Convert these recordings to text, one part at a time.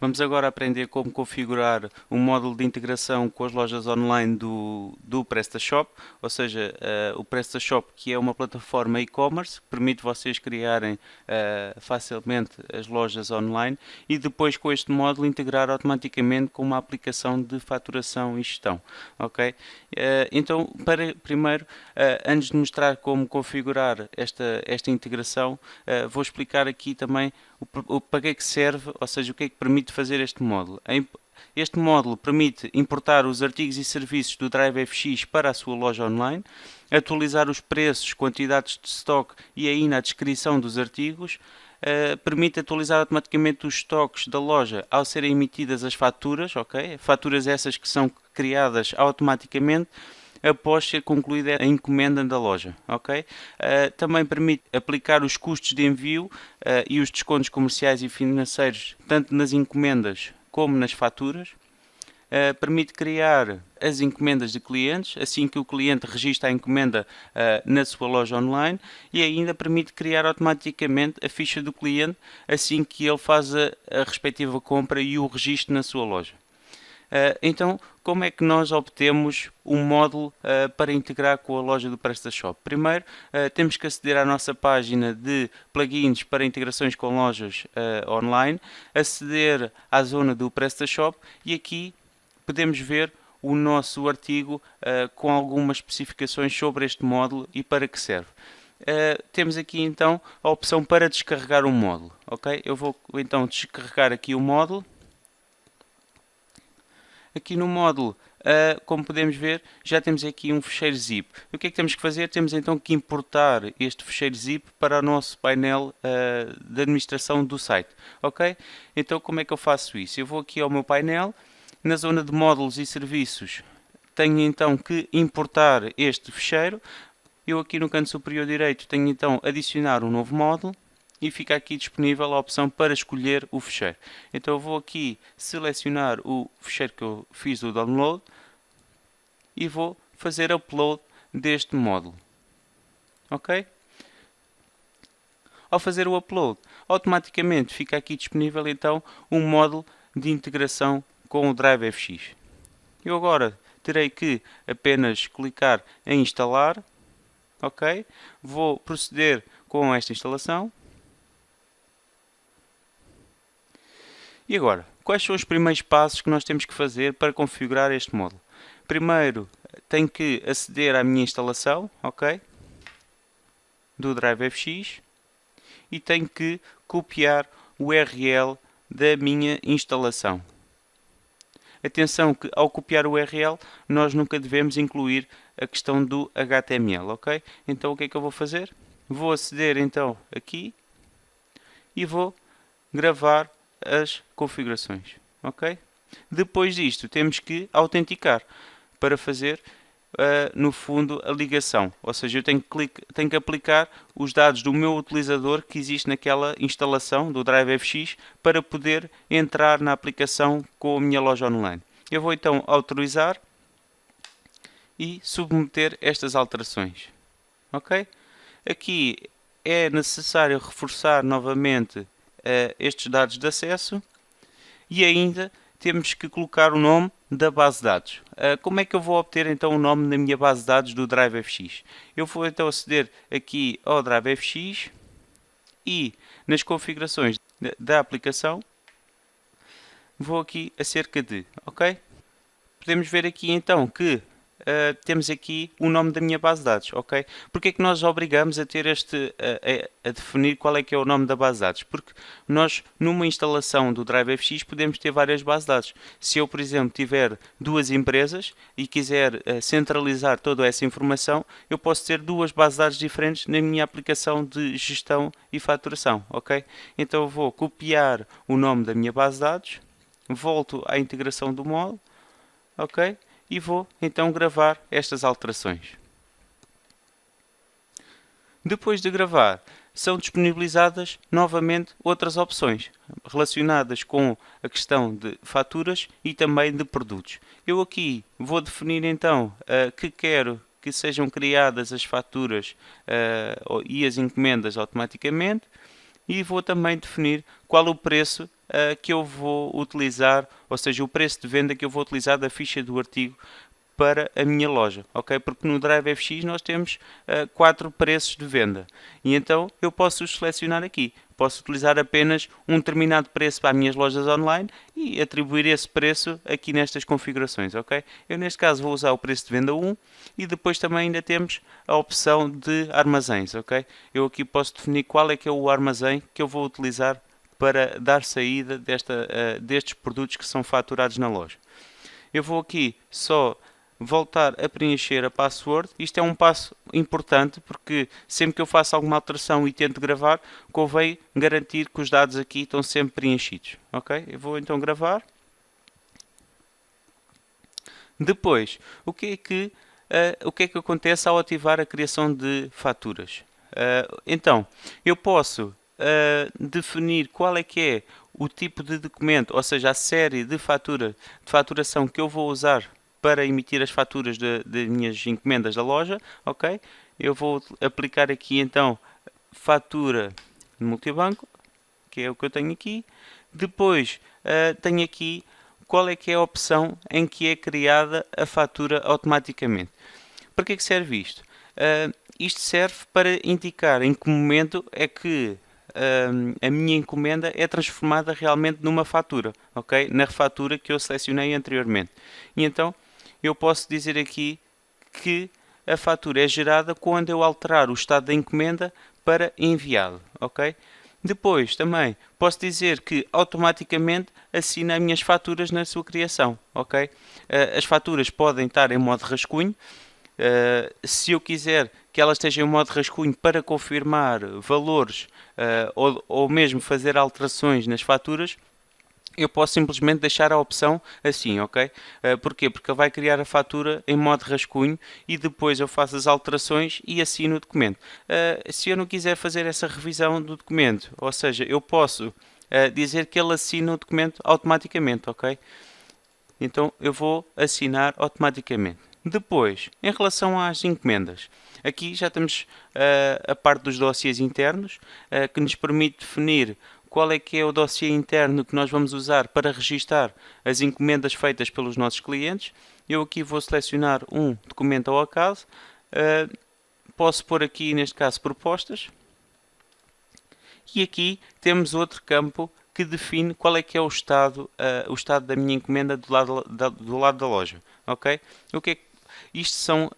Vamos agora aprender como configurar um módulo de integração com as lojas online do PrestaShop, ou seja, o PrestaShop, que é uma plataforma e-commerce que permite vocês criarem facilmente as lojas online e depois com este módulo integrar automaticamente com uma aplicação de faturação e gestão. Ok? Então, primeiro, antes de mostrar como configurar esta integração, vou explicar aqui também para que é que serve, ou seja, o que é que permite fazer este módulo. Este módulo permite importar os artigos e serviços do DriveFX para a sua loja online, atualizar os preços, quantidades de stock e ainda a descrição dos artigos, permite atualizar automaticamente os estoques da loja ao serem emitidas as faturas, ok? Faturas essas que são criadas automaticamente após ser concluída a encomenda da loja, ok? Também permite aplicar os custos de envio e os descontos comerciais e financeiros tanto nas encomendas como nas faturas. Permite criar as encomendas de clientes assim que o cliente registra a encomenda na sua loja online e ainda permite criar automaticamente a ficha do cliente assim que ele faz a respectiva compra e o registro na sua loja. Então, como é que nós obtemos um módulo para integrar com a loja do PrestaShop? Primeiro, temos que aceder à nossa página de plugins para integrações com lojas online, aceder à zona do PrestaShop e aqui podemos ver o nosso artigo com algumas especificações sobre este módulo e para que serve. Temos aqui então a opção para descarregar um módulo. Ok? Eu vou então descarregar aqui o módulo. Aqui no módulo, como podemos ver, já temos aqui um fecheiro zip. O que é que temos que fazer? Temos então que importar este fecheiro zip para o nosso painel de administração do site. Ok? Então como é que eu faço isso? Eu vou aqui ao meu painel, na zona de módulos e serviços, tenho então que importar este fecheiro. Eu aqui no canto superior direito tenho então adicionar um novo módulo. E fica aqui disponível a opção para escolher o fecheiro. Então eu vou aqui selecionar o fecheiro que eu fiz o download e vou fazer upload deste módulo. Ok? Ao fazer o upload, automaticamente fica aqui disponível então um módulo de integração com o DriveFX. Eu agora terei que apenas clicar em instalar. Ok? Vou proceder com esta instalação. E agora, quais são os primeiros passos que nós temos que fazer para configurar este módulo? Primeiro, tenho que aceder à minha instalação, ok? Do DriveFX e tenho que copiar o URL da minha instalação. Atenção que ao copiar o URL nós nunca devemos incluir a questão do HTML, ok? Então o que é que eu vou fazer? Vou aceder então aqui e vou gravar as configurações, ok? Depois disto temos que autenticar para fazer no fundo a ligação, ou seja, eu tenho que aplicar os dados do meu utilizador que existe naquela instalação do DriveFX para poder entrar na aplicação com a minha loja online. Eu vou então autorizar e submeter estas alterações, ok? Aqui é necessário reforçar novamente estes dados de acesso e ainda temos que colocar o nome da base de dados. Como é que eu vou obter então o nome da minha base de dados do DriveFX? Eu vou então aceder aqui ao DriveFX e nas configurações da aplicação vou aqui acerca de, ok? Podemos ver aqui então que temos aqui o nome da minha base de dados, ok? Porque é que nós obrigamos a ter a definir qual é que é o nome da base de dados? Porque nós, numa instalação do DriveFX, podemos ter várias bases de dados. Se eu, por exemplo, tiver duas empresas e quiser centralizar toda essa informação, eu posso ter duas bases de dados diferentes na minha aplicação de gestão e faturação, ok? Então eu vou copiar o nome da minha base de dados, volto à integração do módulo, ok? E vou então gravar estas alterações. Depois de gravar, são disponibilizadas novamente outras opções relacionadas com a questão de faturas e também de produtos. Eu aqui vou definir então que quero que sejam criadas as faturas e as encomendas automaticamente e vou também definir qual o preço que eu vou utilizar, ou seja, o preço de venda que eu vou utilizar da ficha do artigo para a minha loja, ok? Porque no Drive FX nós temos 4 preços de venda e então eu posso os selecionar aqui. Posso utilizar apenas um determinado preço para as minhas lojas online e atribuir esse preço aqui nestas configurações, ok? Eu neste caso vou usar o preço de venda 1 e depois também ainda temos a opção de armazéns, ok? Eu aqui posso definir qual é que é o armazém que eu vou utilizar para dar saída destes produtos que são faturados na loja. Eu vou aqui só voltar a preencher a password. Isto é um passo importante porque sempre que eu faço alguma alteração e tento gravar, convém garantir que os dados aqui estão sempre preenchidos. Ok? Eu vou então gravar. Depois, o que é que acontece ao ativar a criação de faturas? Então, eu posso definir qual é que é o tipo de documento, ou seja, a série de faturação que eu vou usar para emitir as faturas de minhas encomendas da loja, ok? Eu vou aplicar aqui então fatura de multibanco, que é o que eu tenho aqui. Depois tenho aqui qual é que é a opção em que é criada a fatura automaticamente. Para que é que serve isto? Isto serve para indicar em que momento é que a minha encomenda é transformada realmente numa fatura, ok? Na fatura que eu selecionei anteriormente. E então eu posso dizer aqui que a fatura é gerada quando eu alterar o estado da encomenda para enviado, ok? Depois também posso dizer que automaticamente assina as minhas faturas na sua criação, ok? As faturas podem estar em modo rascunho. Se eu quiser que ela esteja em modo rascunho para confirmar valores ou mesmo fazer alterações nas faturas, eu posso simplesmente deixar a opção assim, ok? Porquê? Porque ele vai criar a fatura em modo rascunho e depois eu faço as alterações e assino o documento. Se eu não quiser fazer essa revisão do documento, ou seja, eu posso dizer que ele assina o documento automaticamente, ok? Então eu vou assinar automaticamente. Depois, em relação às encomendas, aqui já temos a parte dos dossiês internos, que nos permite definir qual é que é o dossiê interno que nós vamos usar para registar as encomendas feitas pelos nossos clientes. Eu aqui vou selecionar um documento ao acaso. Posso pôr aqui, neste caso, propostas. E aqui temos outro campo que define qual é que é o estado da minha encomenda do lado da loja. Ok? Isto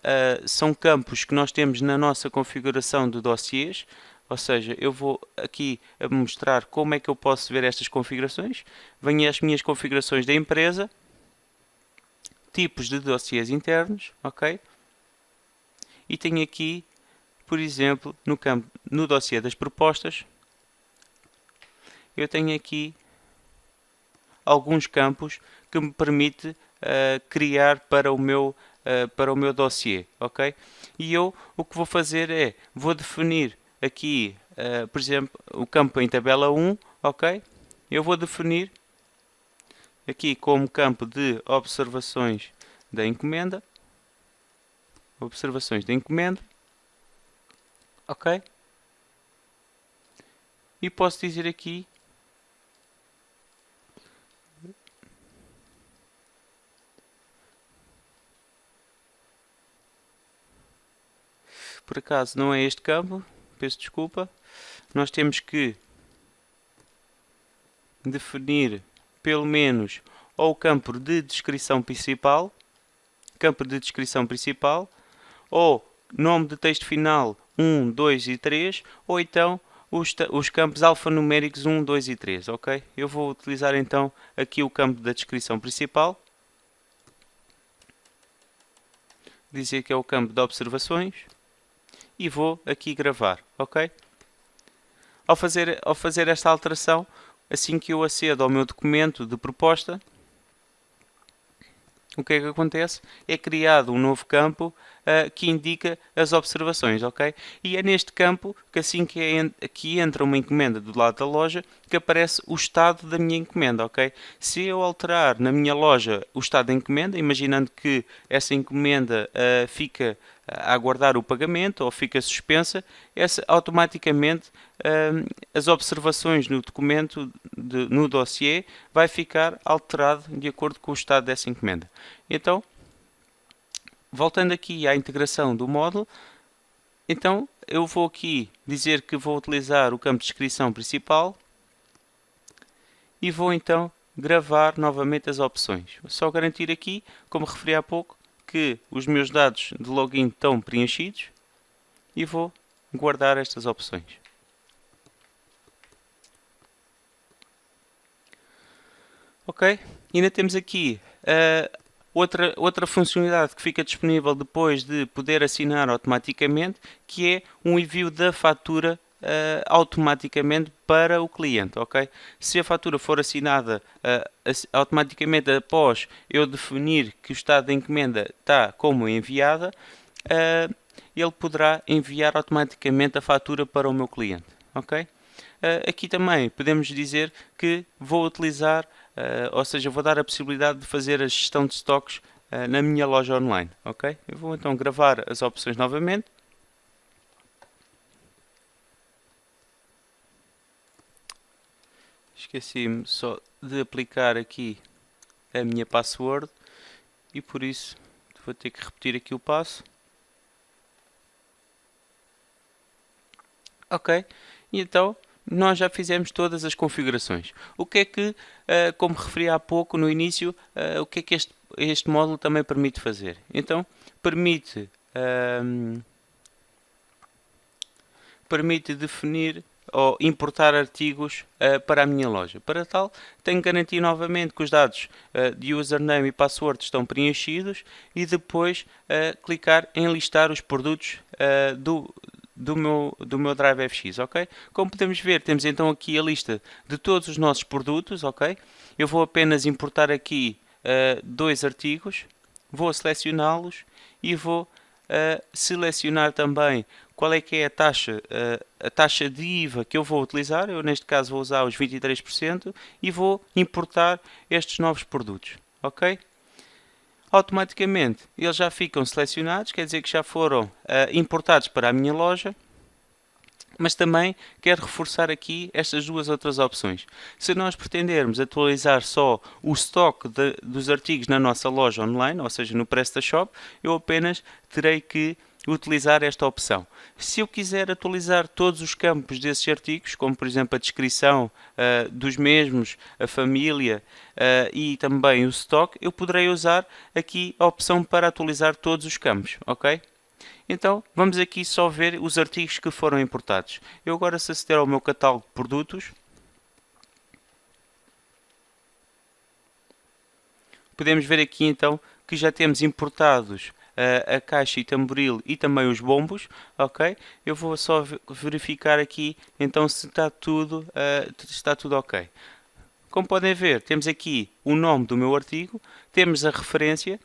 são campos que nós temos na nossa configuração de dossiês. Ou seja, eu vou aqui a mostrar como é que eu posso ver estas configurações. Venho às minhas configurações da empresa, tipos de dossiês internos, ok? E tenho aqui, por exemplo, no dossiê das propostas, eu tenho aqui alguns campos que me permite criar para o meu dossiê, ok? E eu o que vou fazer é, vou definir aqui, por exemplo, o campo em tabela 1, ok? Eu vou definir aqui como campo de observações da encomenda, ok? E posso dizer aqui por acaso não é este campo, peço desculpa. Nós temos que definir pelo menos ou o campo de descrição principal, ou nome de texto final 1, 2 e 3, ou então os campos alfanuméricos 1, 2 e 3, ok? Eu vou utilizar então aqui o campo da descrição principal, dizer que é o campo de observações, e vou aqui gravar, ok? Ao fazer esta alteração, assim que eu acedo ao meu documento de proposta, o que é que acontece? É criado um novo campo que indica as observações, ok? E é neste campo que assim que entra uma encomenda do lado da loja, que aparece o estado da minha encomenda, ok? Se eu alterar na minha loja o estado da encomenda, imaginando que essa encomenda fica a aguardar o pagamento ou fica suspensa, automaticamente as observações no documento, no dossiê, vai ficar alterado de acordo com o estado dessa encomenda. Então, voltando aqui à integração do módulo, então eu vou aqui dizer que vou utilizar o campo de descrição principal e vou então gravar novamente as opções. Vou só garantir aqui, como referi há pouco, que os meus dados de login estão preenchidos e vou guardar estas opções. Ok, ainda temos aqui outra funcionalidade que fica disponível depois de poder assinar automaticamente, que é um envio da fatura automaticamente para o cliente, ok? Se a fatura for assinada automaticamente após eu definir que o estado da encomenda está como enviada, ele poderá enviar automaticamente a fatura para o meu cliente, ok? Aqui também podemos dizer que vou utilizar, ou seja, vou dar a possibilidade de fazer a gestão de estoques na minha loja online, ok? Eu vou então gravar as opções novamente. Esqueci-me só de aplicar aqui a minha password e por isso vou ter que repetir aqui o passo. Ok, e então nós já fizemos todas as configurações. O que é que, como referi há pouco no início, o que é que este módulo também permite fazer? Então, permite definir ou importar artigos para a minha loja. Para tal, tenho que garantir novamente que os dados de username e password estão preenchidos e depois clicar em listar os produtos do meu Drive FX, ok? Como podemos ver, temos então aqui a lista de todos os nossos produtos, ok? Eu vou apenas importar aqui dois artigos, vou selecioná-los e vou selecionar também qual é que é a taxa de IVA que eu vou utilizar. Eu neste caso vou usar os 23% e vou importar estes novos produtos, ok? Automaticamente eles já ficam selecionados, quer dizer que já foram importados para a minha loja. Mas também quero reforçar aqui estas duas outras opções. Se nós pretendermos atualizar só o estoque dos artigos na nossa loja online, ou seja, no PrestaShop, eu apenas terei que utilizar esta opção. Se eu quiser atualizar todos os campos desses artigos, como por exemplo a descrição dos mesmos, a família e também o estoque, eu poderei usar aqui a opção para atualizar todos os campos, ok? Então, vamos aqui só ver os artigos que foram importados. Eu agora, se aceder ao meu catálogo de produtos, podemos ver aqui então que já temos importados a caixa e tamboril e também os bombos, ok? Eu vou só verificar aqui então se está tudo ok. Como podem ver, temos aqui o nome do meu artigo, temos a referência,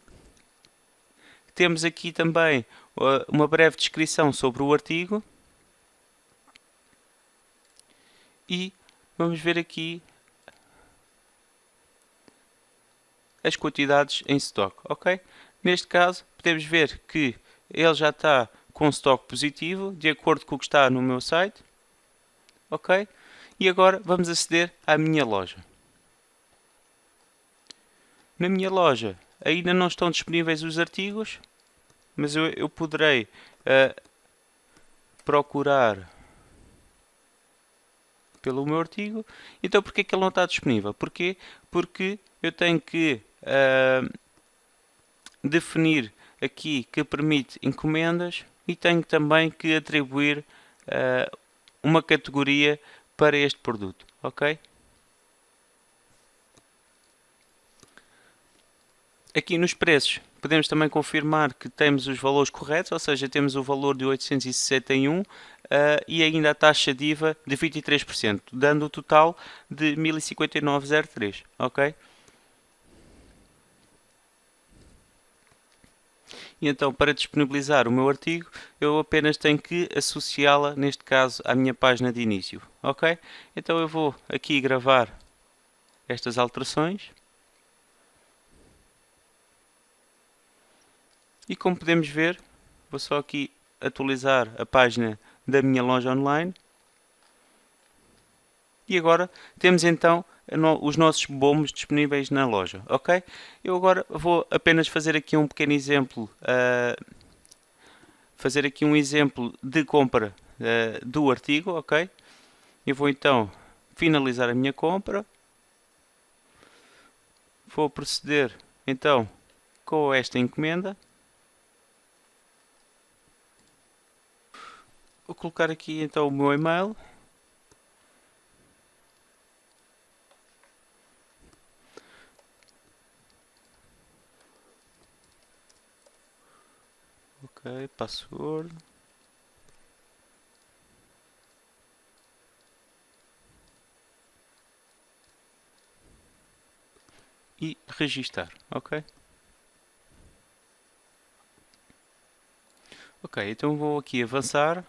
temos aqui também uma breve descrição sobre o artigo e vamos ver aqui as quantidades em estoque, ok? Neste caso, podemos ver que ele já está com estoque positivo, de acordo com o que está no meu site, ok? E agora vamos aceder à minha loja. Na minha loja ainda não estão disponíveis os artigos, mas eu poderei procurar pelo meu artigo. Então, porquê que ele não está disponível? Porquê? Porque eu tenho que definir aqui que permite encomendas e tenho também que atribuir uma categoria para este produto, ok? Aqui nos preços podemos também confirmar que temos os valores corretos, ou seja, temos o valor de 861 e ainda a taxa de IVA de 23%, dando o total de 1059,03, ok? E então, para disponibilizar o meu artigo, eu apenas tenho que associá-la, neste caso, à minha página de início, ok? Então eu vou aqui gravar estas alterações. E como podemos ver, vou só aqui atualizar a página da minha loja online. E agora temos então os nossos bombos disponíveis na loja, ok? Eu agora vou apenas fazer aqui um pequeno exemplo, de compra do artigo, ok? Eu vou então finalizar a minha compra. Vou proceder então com esta encomenda. Vou colocar aqui então o meu e-mail. Ok, password. E registar, ok? Ok, então vou aqui avançar.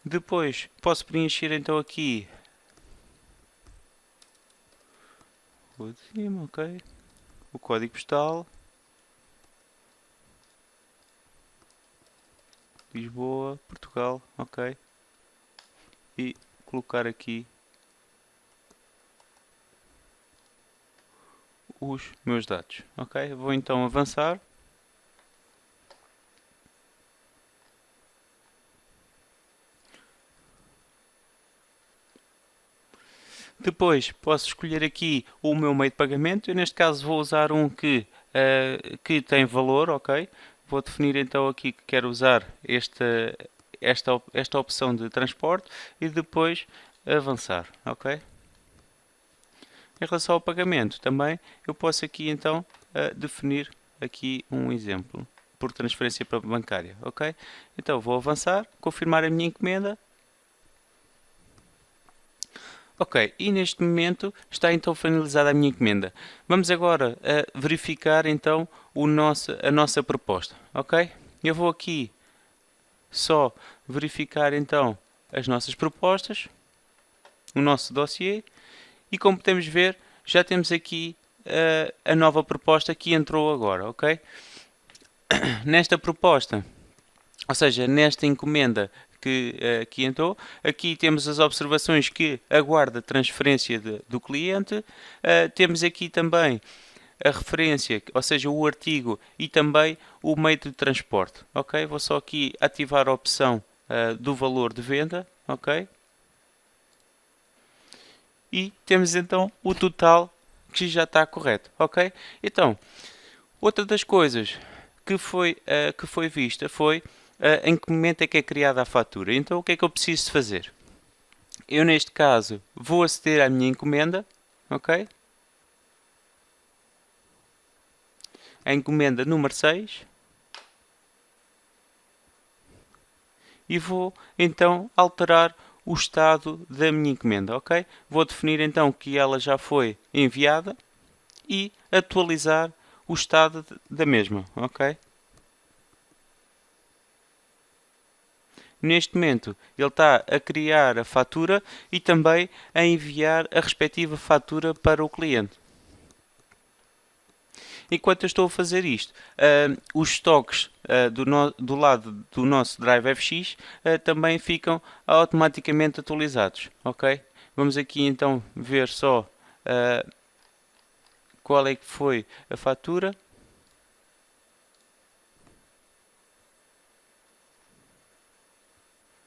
Depois posso preencher então aqui o de cima, ok? O código postal. Lisboa, Portugal, ok? E colocar aqui os meus dados, ok? Vou então avançar. Depois posso escolher aqui o meu meio de pagamento. Eu neste caso vou usar um que tem valor, ok? Vou definir então aqui que quero usar esta opção de transporte e depois avançar, ok? Em relação ao pagamento também eu posso aqui então definir aqui um exemplo por transferência para bancária, ok? Então vou avançar, confirmar a minha encomenda. Ok, e neste momento está então finalizada a minha encomenda. Vamos agora verificar então a nossa proposta, ok? Eu vou aqui só verificar então as nossas propostas, o nosso dossiê, e como podemos ver, já temos aqui a nova proposta que entrou agora, ok? Nesta proposta, ou seja, nesta encomenda que entrou, aqui temos as observações que aguarda transferência do cliente, temos aqui também a referência, ou seja, o artigo e também o meio de transporte, ok? Vou só aqui ativar a opção do valor de venda, ok? E temos então o total que já está correto, ok? Então, outra das coisas que foi vista foi em que momento é que é criada a fatura. Então, o que é que eu preciso de fazer? Eu, neste caso, vou aceder à minha encomenda, ok? A encomenda número 6. E vou, então, alterar o estado da minha encomenda, ok? Vou definir, então, que ela já foi enviada e atualizar o estado da mesma, ok? Neste momento ele está a criar a fatura e também a enviar a respectiva fatura para o cliente. Enquanto eu estou a fazer isto, os estoques do lado do nosso Drive FX também ficam automaticamente atualizados, ok? Vamos aqui então ver só qual é que foi a fatura.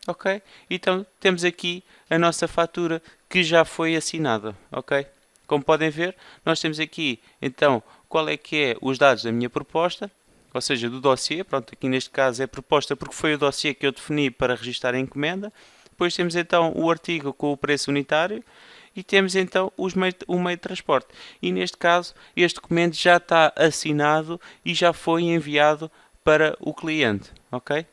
Ok? Então temos aqui a nossa fatura que já foi assinada, ok? Como podem ver, nós temos aqui então qual é que é os dados da minha proposta, ou seja, do dossiê. Pronto, aqui neste caso é proposta porque foi o dossiê que eu defini para registrar a encomenda. Depois temos então o artigo com o preço unitário e temos então o meio de transporte. E neste caso este documento já está assinado e já foi enviado para o cliente, ok?